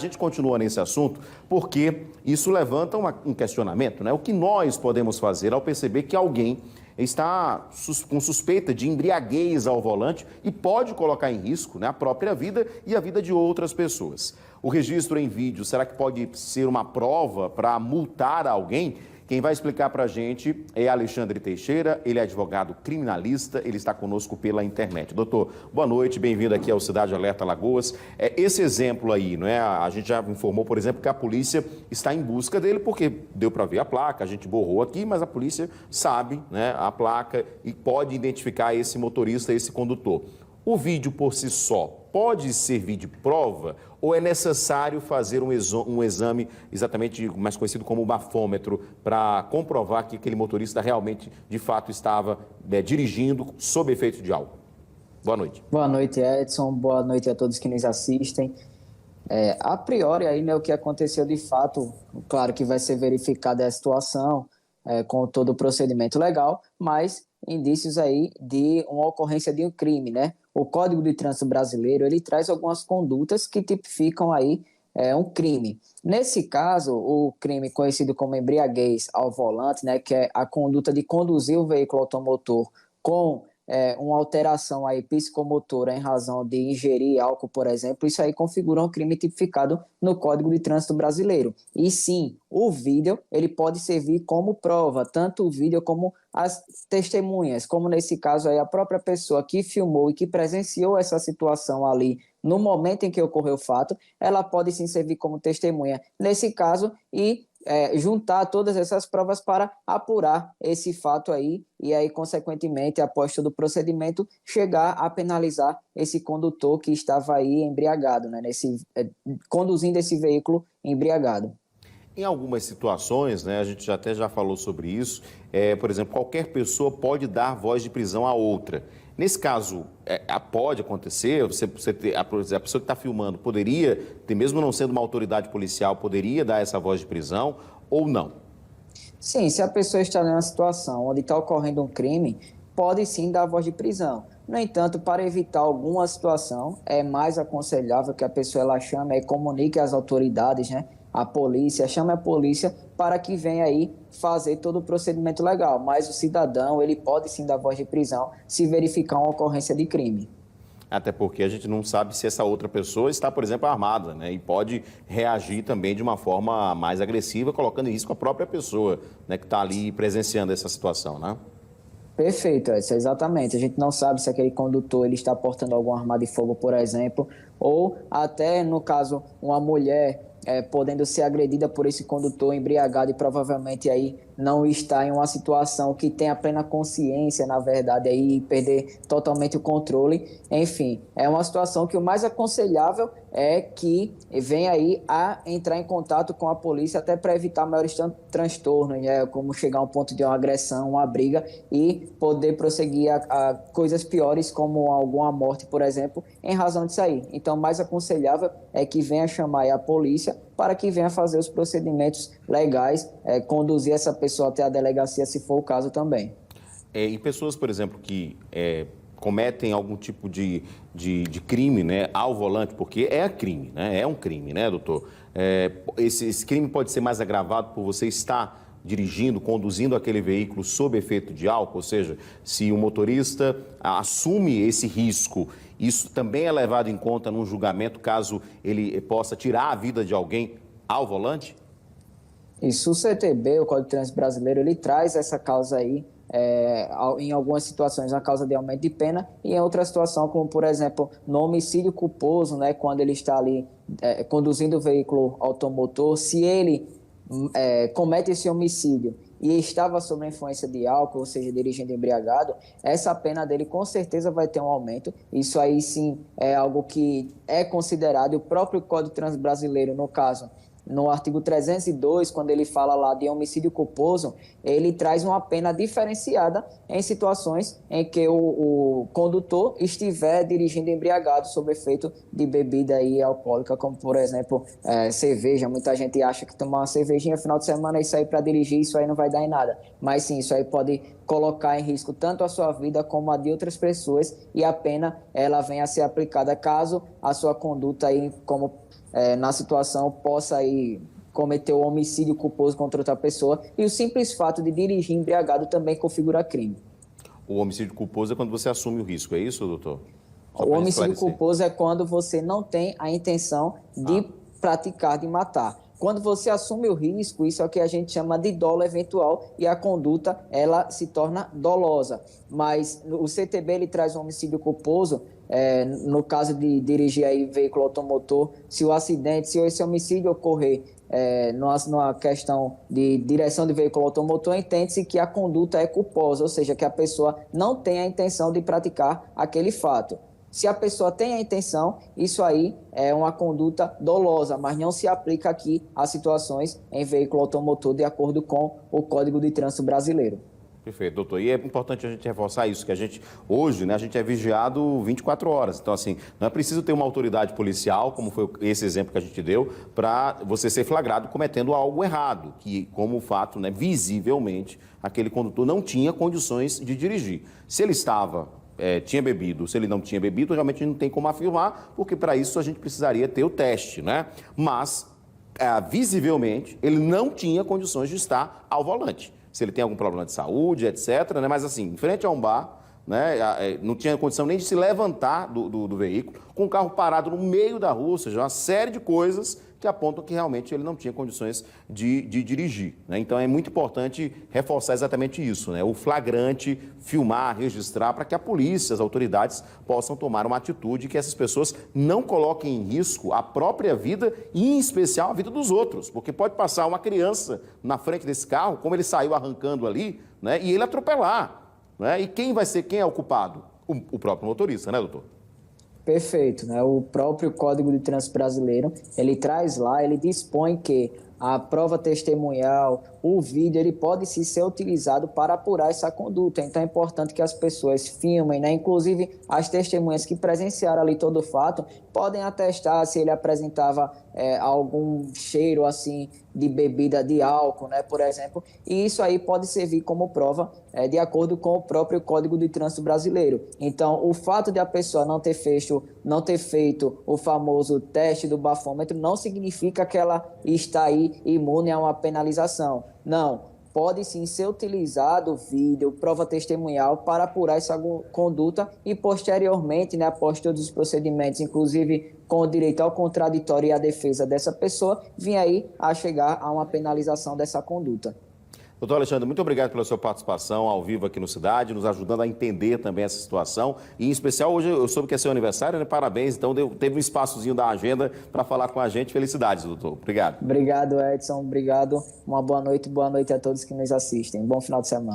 gente continua nesse assunto porque isso levanta um questionamento, né? O que nós podemos fazer ao perceber que alguém está com suspeita de embriaguez ao volante e pode colocar em risco, né, a própria vida e a vida de outras pessoas. O registro em vídeo, será que pode ser uma prova para multar alguém? Quem vai explicar para a gente é Alexandre Teixeira, ele é advogado criminalista, ele está conosco pela internet. Doutor, boa noite, bem-vindo aqui ao Cidade Alerta Alagoas. Esse exemplo aí, não é? A gente já informou, por exemplo, que a polícia está em busca dele, porque deu para ver a placa, a gente borrou aqui, mas a polícia sabe, né, a placa e pode identificar esse motorista, esse condutor. O vídeo por si só pode servir de prova ou é necessário fazer um exame exatamente mais conhecido como o bafômetro para comprovar que aquele motorista realmente, de fato, estava dirigindo sob efeito de álcool? Boa noite. Boa noite, Edson. Boa noite a todos que nos assistem. A priori, aí, né, o que aconteceu de fato, claro que vai ser verificada a situação com todo o procedimento legal, mas indícios aí de uma ocorrência de um crime, né? O Código de Trânsito Brasileiro, ele traz algumas condutas que tipificam aí um crime. Nesse caso, o crime conhecido como embriaguez ao volante, né, que é a conduta de conduzir o veículo automotor com uma alteração aí psicomotora em razão de ingerir álcool, por exemplo, isso aí configura um crime tipificado no Código de Trânsito Brasileiro. E sim, o vídeo ele pode servir como prova, tanto o vídeo como as testemunhas, como nesse caso aí a própria pessoa que filmou e que presenciou essa situação ali no momento em que ocorreu o fato, ela pode sim servir como testemunha nesse caso e juntar todas essas provas para apurar esse fato aí e aí, consequentemente, após todo o procedimento, chegar a penalizar esse condutor que estava aí embriagado, né, conduzindo esse veículo embriagado. Em algumas situações, né, a gente até já falou sobre isso, por exemplo, qualquer pessoa pode dar voz de prisão a outra. Nesse caso, pode acontecer, a pessoa que está filmando poderia, mesmo não sendo uma autoridade policial, poderia dar essa voz de prisão ou não? Sim, se a pessoa está numa situação onde está ocorrendo um crime, pode sim dar voz de prisão. No entanto, para evitar alguma situação, é mais aconselhável que a pessoa ela chame e comunique às autoridades, né? A polícia, chame a polícia para que venha aí fazer todo o procedimento legal. Mas o cidadão, ele pode sim dar voz de prisão se verificar uma ocorrência de crime. Até porque a gente não sabe se essa outra pessoa está, por exemplo, armada, né? E pode reagir também de uma forma mais agressiva, colocando em risco a própria pessoa, né, que está ali presenciando essa situação, né? Perfeito, Edson, exatamente. A gente não sabe se aquele condutor ele está portando alguma arma de fogo, por exemplo, ou até, no caso, uma mulher podendo ser agredida por esse condutor embriagado e provavelmente aí não está em uma situação que tenha plena consciência, na verdade, aí perder totalmente o controle. Enfim, é uma situação que o mais aconselhável é que venha aí a entrar em contato com a polícia até para evitar maiores transtornos, né, como chegar a um ponto de uma agressão, uma briga e poder prosseguir a coisas piores como alguma morte, por exemplo, em razão disso aí. Então, o mais aconselhável é que venha chamar aí a polícia para que venha fazer os procedimentos legais, conduzir essa pessoa até a delegacia, se for o caso também. E pessoas, por exemplo, que cometem algum tipo de crime, né, ao volante, porque é crime, né, é um crime, né, doutor? Esse crime pode ser mais agravado por você estar dirigindo, conduzindo aquele veículo sob efeito de álcool, ou seja, se o motorista assume esse risco, isso também é levado em conta num julgamento, caso ele possa tirar a vida de alguém ao volante? Isso, o CTB, o Código de Trânsito Brasileiro, ele traz essa causa aí, em algumas situações, a causa de aumento de pena, e em outra situação, como por exemplo, no homicídio culposo, né, quando ele está ali conduzindo o veículo automotor, se ele comete esse homicídio e estava sob a influência de álcool, ou seja, dirigindo embriagado, essa pena dele com certeza vai ter um aumento. Isso aí sim é algo que é considerado, e o próprio Código de Trânsito Brasileiro, no caso, no artigo 302, quando ele fala lá de homicídio culposo, ele traz uma pena diferenciada em situações em que o condutor estiver dirigindo embriagado sob efeito de bebida aí alcoólica, como por exemplo cerveja. Muita gente acha que tomar uma cervejinha no final de semana e sair para dirigir, isso aí não vai dar em nada. Mas sim, isso aí pode colocar em risco tanto a sua vida como a de outras pessoas, e a pena ela venha a ser aplicada caso a sua conduta aí como na situação, possa aí cometer o homicídio culposo contra outra pessoa, e o simples fato de dirigir embriagado também configura crime. O homicídio culposo é quando você assume o risco, é isso, doutor? O homicídio culposo é quando você não tem a intenção de praticar, de matar. Quando você assume o risco, isso é o que a gente chama de dolo eventual, e a conduta ela se torna dolosa. Mas o CTB ele traz um homicídio culposo, no caso de dirigir aí veículo automotor, se o acidente, se esse homicídio ocorrer numa questão de direção de veículo automotor, entende-se que a conduta é culposa, ou seja, que a pessoa não tem a intenção de praticar aquele fato. Se a pessoa tem a intenção, isso aí é uma conduta dolosa, mas não se aplica aqui a situações em veículo automotor de acordo com o Código de Trânsito Brasileiro. Perfeito, doutor. E é importante a gente reforçar isso, que a gente, hoje, né, a gente é vigiado 24 horas. Então, assim, não é preciso ter uma autoridade policial, como foi esse exemplo que a gente deu, para você ser flagrado cometendo algo errado, que, como o fato, né, visivelmente, aquele condutor não tinha condições de dirigir. Se ele tinha bebido, se ele não tinha bebido, realmente não tem como afirmar, porque para isso a gente precisaria ter o teste, né? Mas, visivelmente, ele não tinha condições de estar ao volante. Se ele tem algum problema de saúde, etc., né? Mas assim, em frente a um bar, né? Não tinha condição nem de se levantar do veículo, com o carro parado no meio da rua, ou seja, uma série de coisas que apontam que realmente ele não tinha condições de dirigir, né? Então é muito importante reforçar exatamente isso, né? O flagrante, filmar, registrar, para que a polícia, as autoridades possam tomar uma atitude que essas pessoas não coloquem em risco a própria vida e, em especial, a vida dos outros, porque pode passar uma criança na frente desse carro, como ele saiu arrancando ali, né? E ele atropelar, né? E quem é o culpado? O próprio motorista, né, doutor? Perfeito, né? O próprio Código de Trânsito Brasileiro, ele traz lá, ele dispõe que a prova testemunhal, o vídeo, ele pode sim ser utilizado para apurar essa conduta. Então é importante que as pessoas filmem, né? Inclusive as testemunhas que presenciaram ali todo o fato podem atestar se ele apresentava algum cheiro assim de bebida de álcool, né, por exemplo, e isso aí pode servir como prova de acordo com o próprio Código de Trânsito Brasileiro. Então, o fato de a pessoa não ter feito o famoso teste do bafômetro não significa que ela está aí imune a uma penalização. Não. Pode sim ser utilizado vídeo, prova testemunhal para apurar essa conduta e posteriormente, né, após todos os procedimentos, inclusive com o direito ao contraditório e à defesa dessa pessoa, vir aí a chegar a uma penalização dessa conduta. Doutor Alexandre, muito obrigado pela sua participação ao vivo aqui no Cidade, nos ajudando a entender também essa situação. E, em especial, hoje eu soube que é seu aniversário, né? Parabéns. Então, teve um espaçozinho da agenda para falar com a gente. Felicidades, doutor. Obrigado. Obrigado, Edson. Obrigado. Uma boa noite a todos que nos assistem. Bom final de semana.